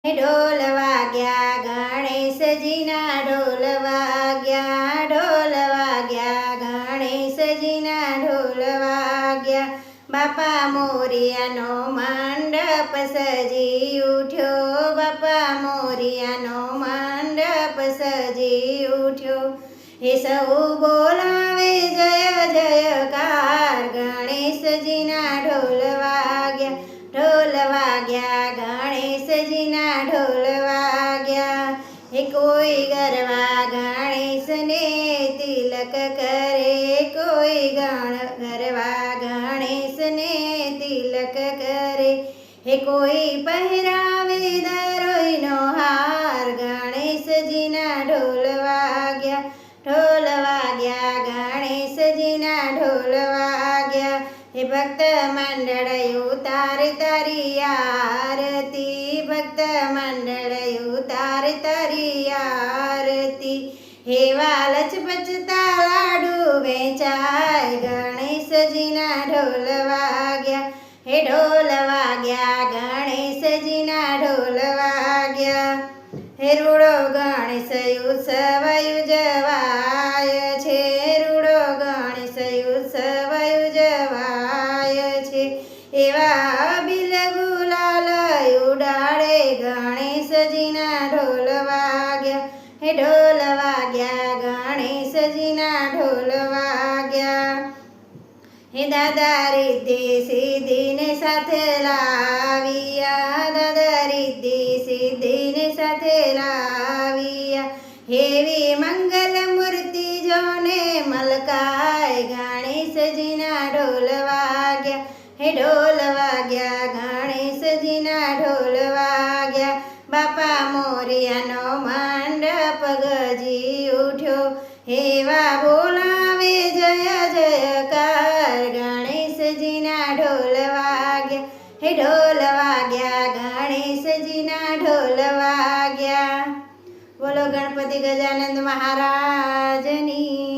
ઢોલ વાગ્યા ગણેશજીના ઢોલ વાગ્યા ગણેશજીના ઢોલ વાગ્યા બાપા મોરિયાનો મંડપ સજી ઉઠ્યો બાપા મોરિયાનો મંડપ સજી ઉઠ્યો એ સૌ બોલાવે જય જયકાર ગણેશજીના ઢોલ વાગ્યા ગણેશજીના ઢોલ વાગ્યા એ કોઈ ગરવા ગણેશને તિલક કરે કોઈ ગરવા ગણેશને તિલક કરે એ કોઈ પહેરાવે દરોઈનો હાર ગણેશજીના ઢોલ વાગ્યા ગણેશજીના ઢોલ વાગ્યા હે ભક્ત મંડળ ઉતારે તારી આરતી ભક્ત મંડળ ઉતારે તારી આરતી હેવા લચપચતા લાડુ વેચાય ગણેશજીના ઢોલ વાગ્યા હે ઢોલ વાગ્યા ગણેશજીના ઢોલ વાગ્યા હે રૂડો ગણેશ ઉત્સવ ઉજવાય છે રૂડો ગણેશ ઉત્સવ ઉજવાય છે એવા બિલ ગુલાલ ઉડાડે ગણેશજીના ઢોલ વાગ્યા હે ઢોલ વાગ્યા ગણેશજીના ઢોલ વાગ્યા હે દાદા રીતિ સિદ્ધિને સાથે લાવ્યા દાદા રીતિ સિદ્ધિને સાથે લાવ્યા હેવી મંગલ મૂર્તિ જોને મલકાય ગણેશજીના ઢોલ વાગ્યા હે ઢોલ વાગ્યા ગણેશજીના ઢોલ વાગ્યા બાપા મોરિયાનો મંડપ ગજી ઉઠ્યો હેવા બોલાવે જય જયકાર ગણેશજીના ઢોલ વાગ્યા હે ઢોલ વાગ્યા ગણેશજીના ઢોલ વાગ્યા બોલો ગણપતિ ગજાનંદ મહારાજની